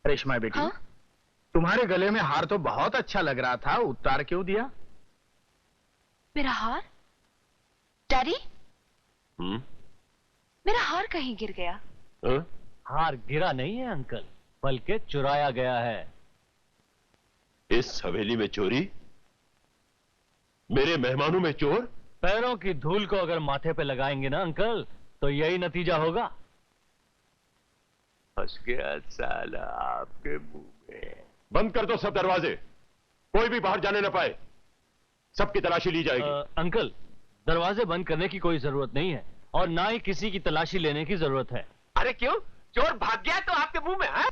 रेशमा बेटी, हाँ? तुम्हारे गले में हार तो बहुत अच्छा लग रहा था, उतार क्यों दिया? मेरा हार? डैडी, मेरा हार कहीं गिर गया। हार गिरा नहीं है अंकल, बल्कि चुराया गया है। इस हवेली में चोरी? मेरे मेहमानों में चोर? पैरों की धूल को अगर माथे पे लगाएंगे ना अंकल, तो यही नतीजा होगा। फंस गया साला आपके मुंह में। बंद कर दो सब दरवाजे, कोई भी बाहर जाने न पाए। सबकी तलाशी ली जाएगी। अंकल, दरवाजे बंद करने की कोई जरूरत नहीं है और ना ही किसी की तलाशी लेने की जरूरत है। अरे क्यों? चोर भाग गया तो आपके मुंह में है?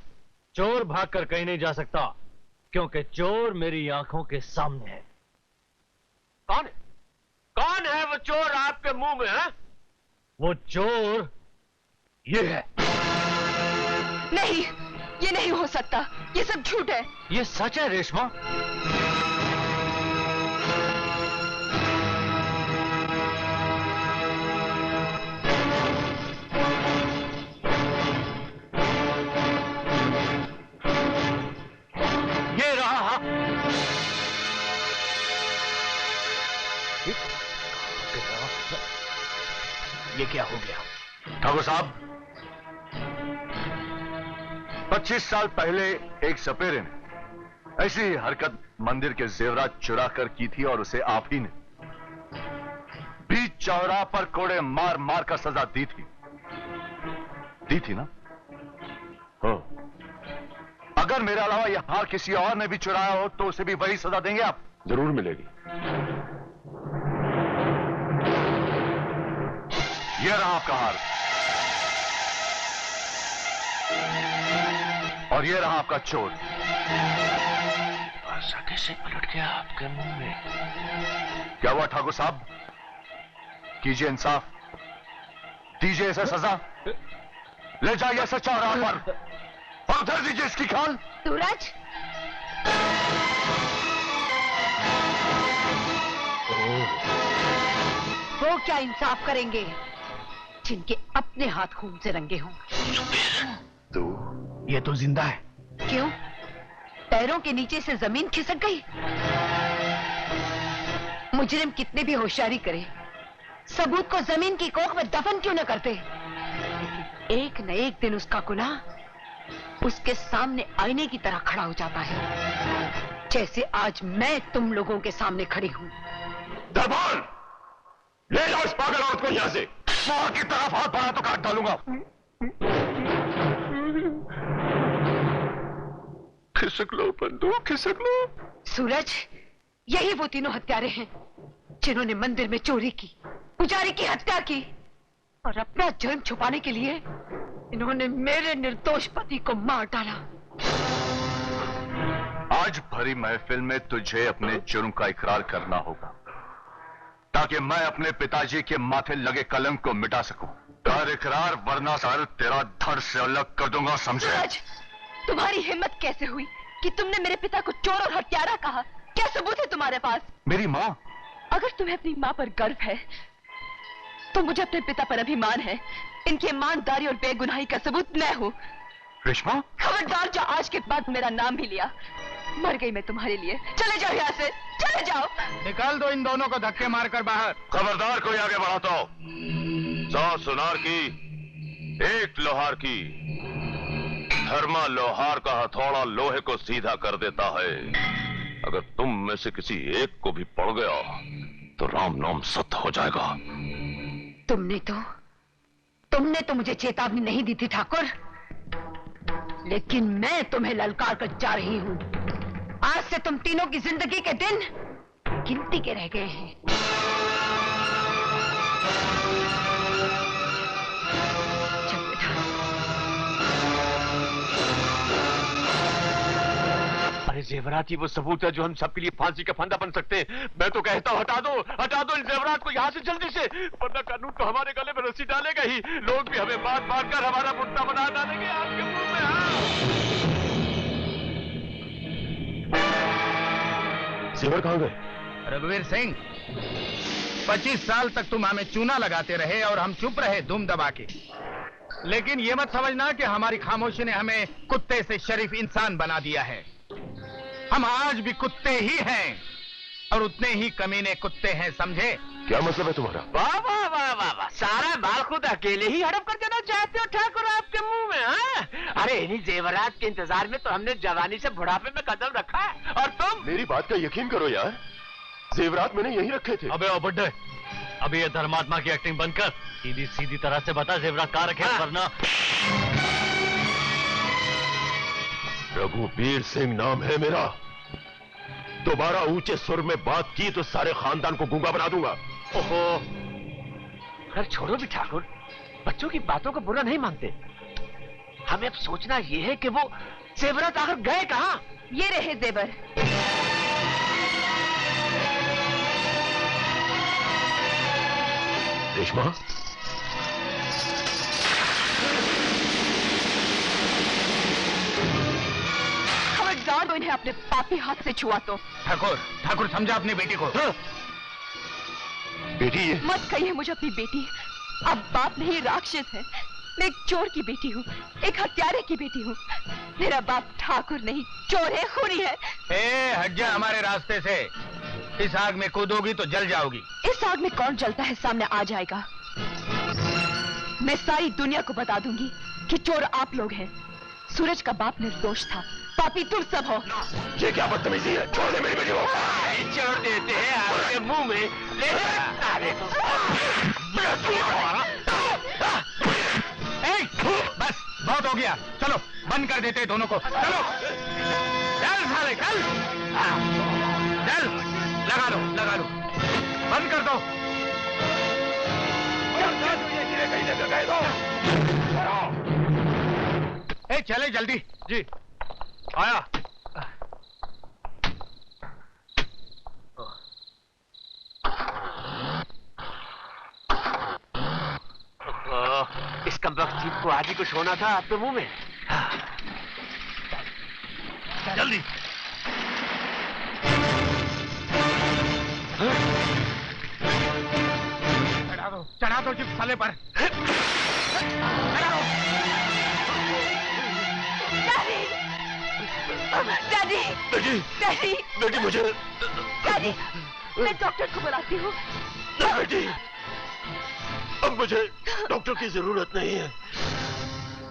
चोर भागकर कहीं नहीं जा सकता, क्योंकि चोर मेरी आंखों के सामने है। कौन है? कौन है वो चोर आपके मुंह में है? वो चोर ये है। नहीं, ये नहीं हो सकता, ये सब झूठ है। ये सच है रेशमा। ये रहा। ये क्या हो गया? ठाकुर साहब, 25 साल पहले एक सपेरे ने ऐसी ही हरकत मंदिर के जेवरात चुरा कर की थी और उसे आप ही ने बीच चौराहे पर कोड़े मार मार कर सजा दी थी ना? हो, अगर मेरे अलावा यह हार किसी और ने भी चुराया हो तो उसे भी वही सजा देंगे आप? जरूर मिलेगी। यह रहा आपका हार और यह रहा आपका चोर। ऐसा कैसे पलट गया आपके मुंह में? क्या हुआ ठाकुर साहब? कीजिए इंसाफ, दीजिए इसे सजा। ले जाइए इसे चौराहे पर और उधर दीजिए इसकी खाल। सूरज, वो क्या इंसाफ करेंगे जिनके अपने हाथ खून से रंगे हों? तू? ये तो जिंदा है। क्यों? पैरों के नीचे से जमीन खिसक गई? मुजरिम कितने भी होशियारी करे, सबूत को जमीन की कोख में दफन क्यों न करते? एक न एक दिन उसका गुनाह उसके सामने आईने की तरह खड़ा हो जाता है, जैसे आज मैं तुम लोगों के सामने खड़ी हूं। दरबार, ले जाओ इस पागल औरत को यहां से। मां की तरफ हाथ बढ़ा तो काट डालूंगा। खिसक लो बंदूक, खिसक लो। सूरज, यही वो तीनों हत्यारे हैं जिन्होंने मंदिर में चोरी की, पुजारी की हत्या की और अपना जुर्म छुपाने के लिए इन्होंने मेरे निर्दोष पति को मार डाला। आज भरी महफिल में तुझे अपने जुर्म का इकरार करना होगा ताकि मैं अपने पिताजी के माथे लगे कलंक को मिटा सकूं। कर इकरार, वरना सर तेरा धड़ से अलग कर दूंगा, समझे? सूरज, तुम्हारी हिम्मत कैसे हुई कि तुमने मेरे पिता को चोर और हत्यारा कहा? क्या सबूत है तुम्हारे पास? मेरी माँ? अगर तुम्हें अपनी माँ पर गर्व है तो मुझे अपने पिता पर अभिमान है। इनकी ईमानदारी और बेगुनाही का सबूत मैं हूँ। रेशमा? खबरदार जो आज के बाद मेरा नाम भी लिया। मर गई मैं तुम्हारे लिए। चले जाओ यहाँ से, चले जाओ। निकाल दो इन दोनों को धक्के मारकर बाहर। खबरदार कोई आगे बढ़ाता हो। 100 सुनार की, 1 लोहार की। धर्मा लोहार का हथौड़ा लोहे को सीधा कर देता है। अगर तुम में से किसी एक को भी पड़ गया तो राम नाम सत्य हो जाएगा। तुमने तो मुझे चेतावनी नहीं दी थी ठाकुर, लेकिन मैं तुम्हें ललकार कर जा रही हूं। आज से तुम तीनों की जिंदगी के दिन गिनती के रह गए हैं। चल बेटा। अरे जेवरात ही वो सबूत है जो हम सबके लिए फांसी का फंदा बन सकते हैं। मैं तो कहता हूँ हटा दो इन जेवरात को यहाँ से जल्दी से, वरना कानून तो हमारे गले में रस्सी डालेगा ही। लोग भी हमें मार मार कर हमारा मुद्दा बना डालेंगे आपके मुंह में। जेवर कहाँ गए? रघुवीर सिंह, 25 साल तक तुम हमें चूना लगाते रहे और हम चुप रहे दुम दबा के। लेकिन ये मत समझना कि हमारी खामोशी ने हमें कुत्ते से शरीफ इंसान बना दिया है। हम आज भी कुत्ते ही हैं और उतने ही कमीने कुत्ते हैं, समझे? क्या मतलब है तुम्हारा? वाह वाह वाह वाह वाह, सारा माल खुद अकेले ही हड़प कर देना चाहते हो ठाकुर आपके मुंह में, हाँ? अरे इन्हीं जेवरात के इंतजार में तो हमने जवानी से बुढ़ापे में कदम रखा है, और तुम? मेरी बात का यकीन करो यार, जेवरात मैंने यहीं रखे थे। अबे ओ बुड्ढे, अभी ये धर्मात्मा की एक्टिंग बंद कर, सीधी सीधी तरह से बता जेवरात कहाँ रखे हैं, वरना रघुवीर सिंह नाम है मेरा। दोबारा ऊंचे सुर में बात की तो सारे खानदान को गूंगा बना दूंगा। ओहो, खैर छोड़ो भी ठाकुर, बच्चों की बातों को बुरा नहीं मानते। हमें अब सोचना यह है कि वो जेवरात आखिर गए कहाँ? ये रहे जेवर। रेशमा, खबरदार इन्हें अपने पापी हाथ से छुआ तो। ठाकुर, ठाकुर समझा अपनी बेटी को। बेटी ये मत कहिए मुझे अपनी बेटी। अब बाप नहीं, राक्षस है। मैं एक चोर की बेटी हूँ, एक हत्यारे की बेटी हूँ। मेरा बाप ठाकुर नहीं, चोर है, खूनी है। हट जा हमारे रास्ते से। इस आग में कूदोगी तो जल जाओगी। इस आग में कौन जलता है सामने आ जाएगा। मैं सारी दुनिया को बता दूंगी कि चोर आप लोग हैं। सूरज का बाप निर्दोष था, पापी तुम सब हो। ये क्या बदतमीजी है? छोड़ दे मेरी बेटी को। छोड़ देते हैं आपके मुंह में। ले अरे बस बहुत हो गया, चलो बंद कर देते दोनों को। चलो चल साले चल, चल लगा लो बंद कर दो। चले जल्दी। जी आया। इस कमबख्त जीप को आज ही कुछ होना था आपके मुंह में। जल्दी। चढ़ा दो जीप साले पर। डैडी, बेटी, डैडी, बेटी मुझे। डैडी, मैं डॉक्टर को बुलाती हूँ। नहीं बेटी, अब मुझे डॉक्टर की जरूरत नहीं है।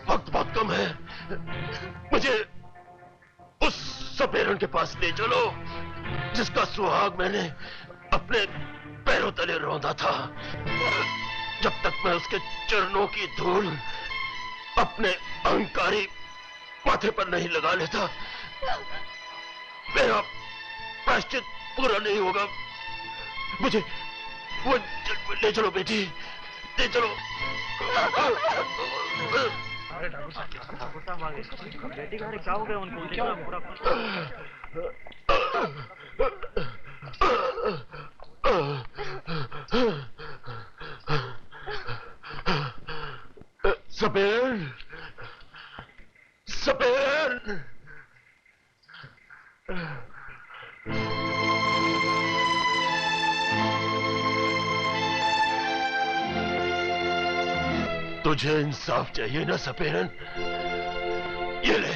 वक्त बहुत कम है। मुझे उस सपेरन के पास ले चलो जिसका सुहाग मैंने अपने पैरों तले रौंदा था। जब तक मैं उसके चरणों की धूल अपने अहंकारी माथे पर नहीं लगा लेता, मेरा प्रायश्चित पूरा नहीं होगा। मुझे वो ले चलो बेटी, ले चलो। बेटी का क्या हो गया उनको? क्या पूरा सपेर, सपेर। तुझे इंसाफ चाहिए ना सपेरन? ये ले,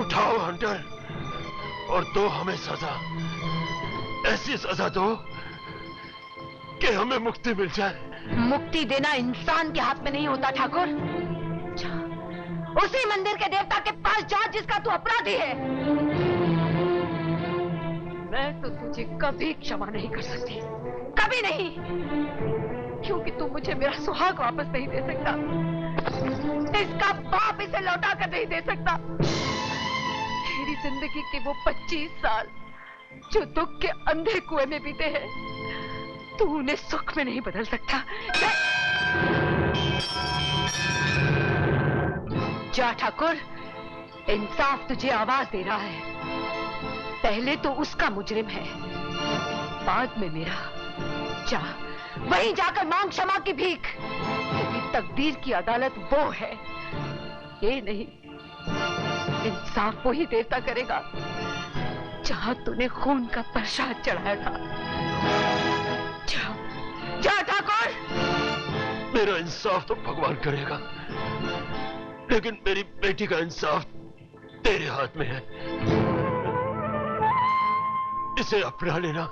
उठाओ हंटर और दो हमें सजा। ऐसी सजा दो कि हमें मुक्ति मिल जाए। मुक्ति देना इंसान के हाथ में नहीं होता ठाकुर। उसी मंदिर के देवता के पास जा जिसका तू अपराधी है। मैं तो तुझे कभी क्षमा नहीं कर सकती, कभी नहीं, क्योंकि तू मुझे मेरा सुहाग वापस नहीं दे सकता। इसका बाप इसे लौटा कर नहीं दे सकता। मेरी जिंदगी के वो 25 साल जो दुख के अंधे कुएं में बीते हैं, तू उन्हें सुख में नहीं बदल सकता। जा ठाकुर, इंसाफ तुझे आवाज दे रहा है। पहले तो उसका मुजरिम है, बाद में मेरा। जा, वहीं जाकर मांग क्षमा की भीख। तेरी तकदीर की अदालत वो है, ये नहीं। इंसाफ वही देवता करेगा जहां तूने खून का प्रसाद चढ़ाया था। जा, जा ठाकुर। मेरा इंसाफ तो भगवान करेगा, लेकिन मेरी बेटी का इंसाफ तेरे हाथ में है। इसे अपना लेना,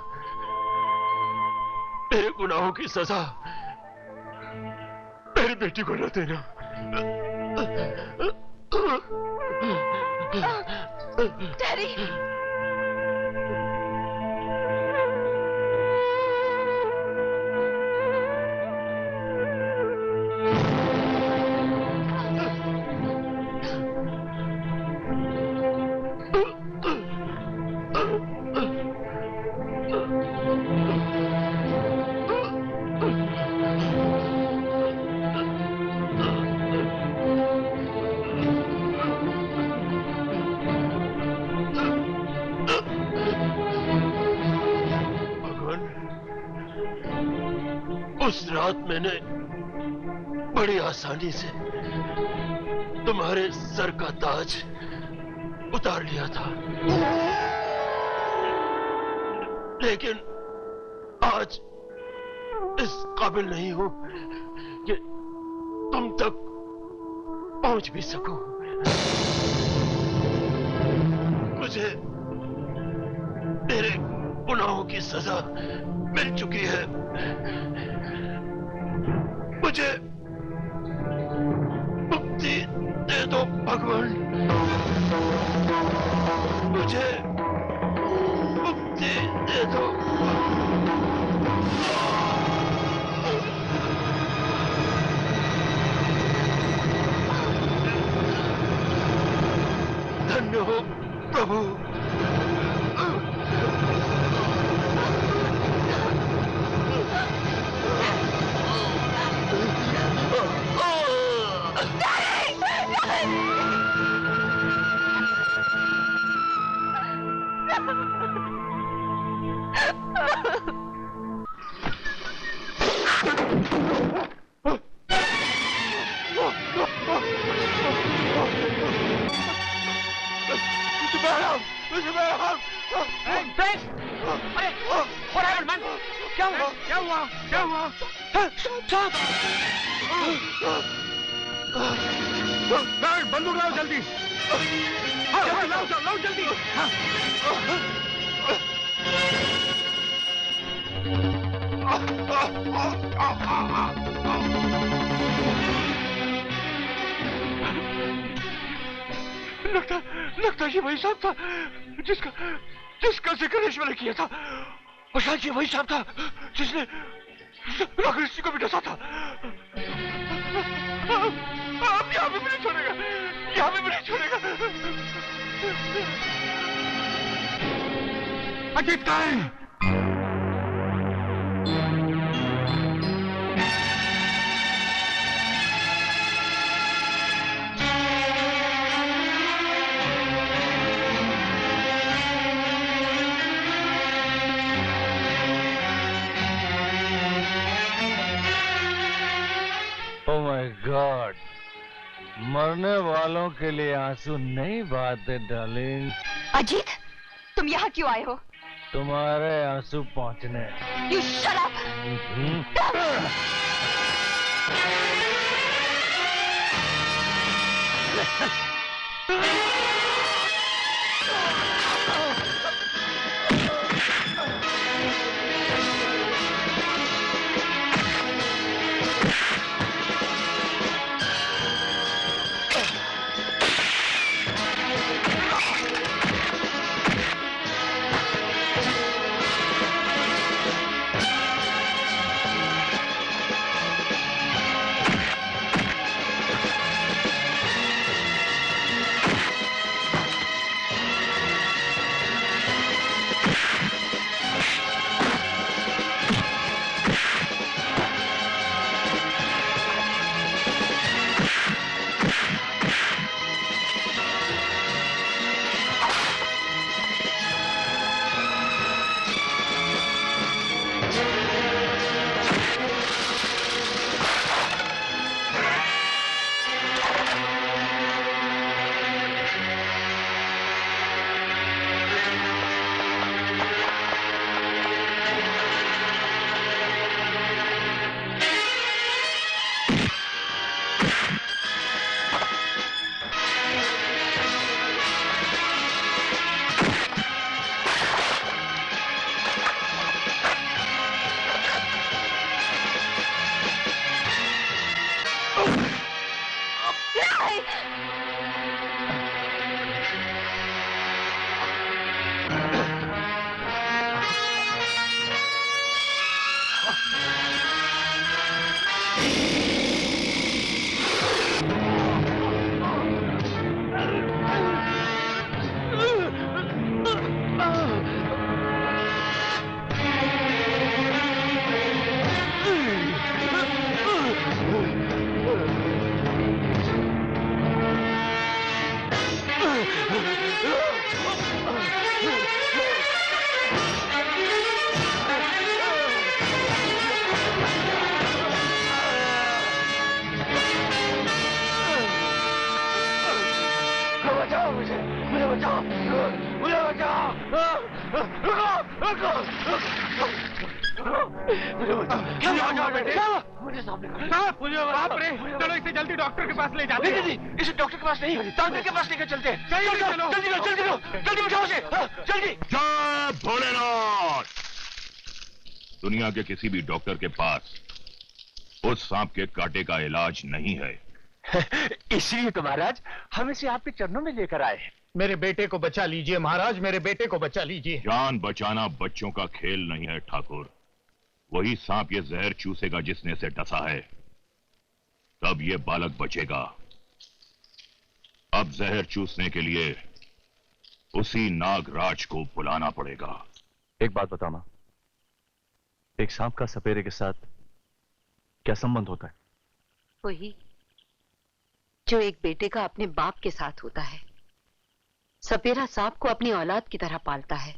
मेरे गुनाहों की सजा मेरी बेटी को न देना। डैडी, उस रात मैंने बड़ी आसानी से तुम्हारे सर का ताज उतार लिया था, लेकिन आज इस काबिल नहीं हूं कि तुम तक पहुंच भी सकूं। मुझे तेरे गुनाहों की सजा मिल चुकी है। मुझे मुक्ति दे दो भगवान, मुझे मुक्ति दे दो। धन्य हो प्रभु। बंदूक लाओ जल्दी। लाओ जल्दी। लगता ये वही सांप था जिसका जिक्र ईश्वर ने किया था, और शायद ये वही सांप था जिसने राघव को भी डसा था। आप यहाँ पे नहीं छोड़ेगा, यहाँ पे नहीं छोड़ेगा। अजीत कहाँ है? ओह माय गॉड, मरने वालों के लिए आंसू नहीं बहाते डार्लिंग। अजीत, तुम यहाँ क्यों आए हो? तुम्हारे आंसू पहुंचने। You shut up! बचाओ मुझे बचाओ, मुझे बचाओ, मुझे सामने साहब, बाप रे, चलो इसे जल्दी डॉक्टर के पास ले जाते हैं। नहीं, इसे डॉक्टर के पास नहीं, तांत्रिक के पास लेकर चलते हैं। जल्दी उठाओ उसे, जल्दी। जय भोलेनाथ। दुनिया के किसी भी डॉक्टर के पास उस सांप के कांटे का इलाज नहीं है। इसीलिए तो महाराज हम इसे आपके चरणों में लेकर आए हैं। मेरे बेटे को बचा लीजिए महाराज, मेरे बेटे को बचा लीजिए। जान बचाना बच्चों का खेल नहीं है ठाकुर। वही सांप ये जहर चूसेगा जिसने इसे डसा है, तब ये बालक बचेगा। अब जहर चूसने के लिए उसी नागराज को बुलाना पड़ेगा। एक बात बता मां, एक सांप का सपेरे के साथ क्या संबंध होता है? वही जो एक बेटे का अपने बाप के साथ होता है। सपेरा सांप को अपनी औलाद की तरह पालता है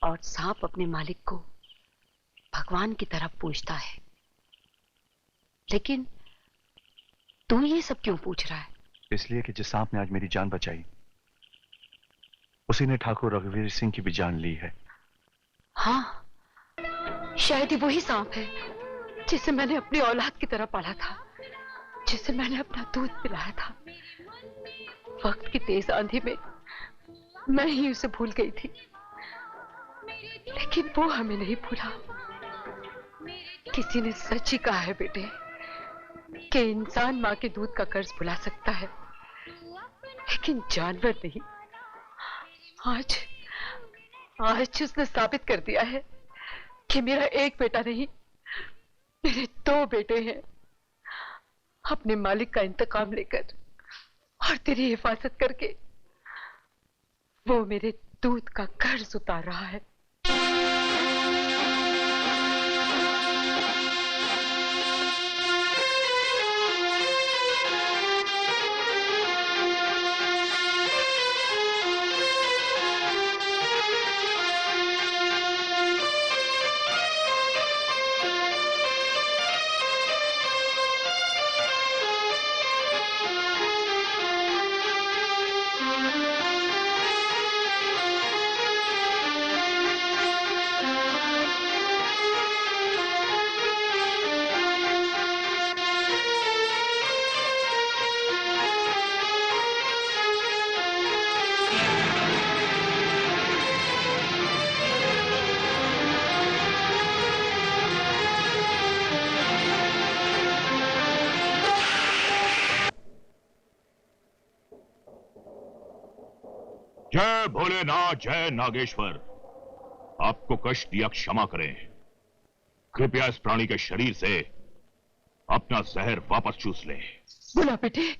और सांप अपने मालिक को भगवान की तरह पूजता है। लेकिन तू ये सब क्यों पूछ रहा है? इसलिए कि जिस सांप ने आज मेरी जान बचाई, उसी ने ठाकुर रघुवीर सिंह की भी जान ली है। हाँ, शायद ही वही सांप है जिसे मैंने अपनी औलाद की तरह पाला था, जिसे मैंने अपना दूध पिलाया था। वक्त की तेज आंधी में मैं ही उसे भूल गई थी, लेकिन वो हमें नहीं भूला। किसी ने सच ही कहा है बेटे कि इंसान माँ के दूध का कर्ज भुला सकता है, लेकिन जानवर नहीं। आज उसने साबित कर दिया है कि मेरा एक बेटा नहीं, मेरे 2 बेटे हैं। अपने मालिक का इंतकाम लेकर और तेरी हिफाजत करके वो मेरे दूध का कर्ज उतार रहा है। जय भोलेनाथ, जय नागेश्वर। आपको कष्ट दिया क्षमा करें। कृपया इस प्राणी के शरीर से अपना जहर वापस चूस ले। बुला बेटे,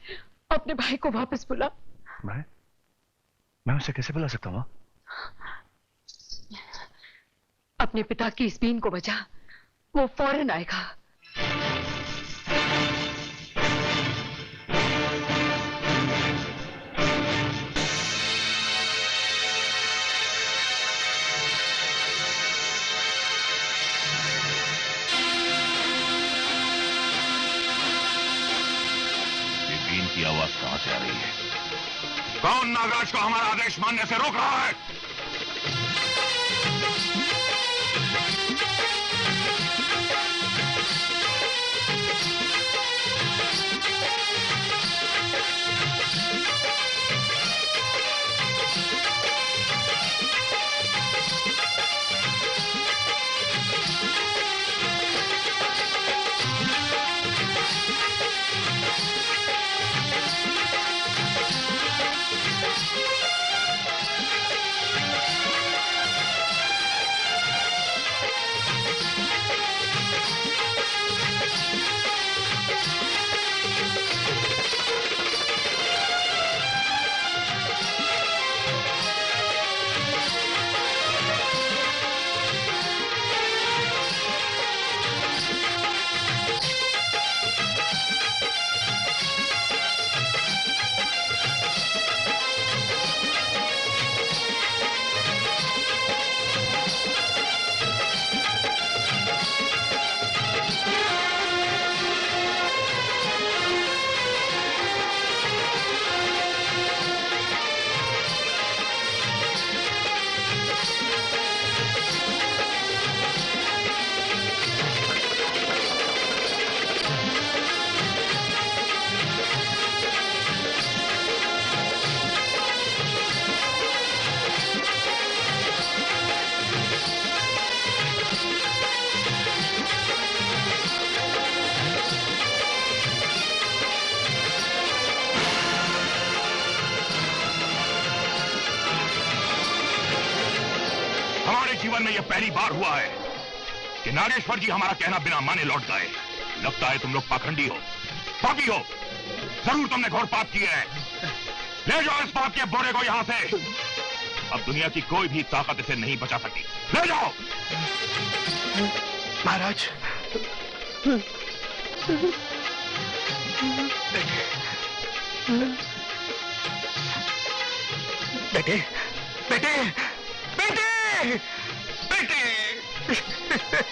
अपने भाई को वापस बुला। मैं उसे कैसे बुला सकता हूं? अपने पिता की इस बीन को बचा, वो फौरन आएगा। की आवाज कहां से आ रही है? कौन नागराज को हमारा आदेश मानने से रोक रहा है? ये पहली बार हुआ है कि नागेश्वर जी हमारा कहना बिना माने लौट गए। लगता है तुम लोग पाखंडी हो, पापी हो। जरूर तुमने घोर पाप किए हैं। ले जाओ इस पाप के बोरे को यहां से। अब दुनिया की कोई भी ताकत इसे नहीं बचा सकती। ले जाओ। महाराज, बेटे बेटे बेटे बेटे बेटे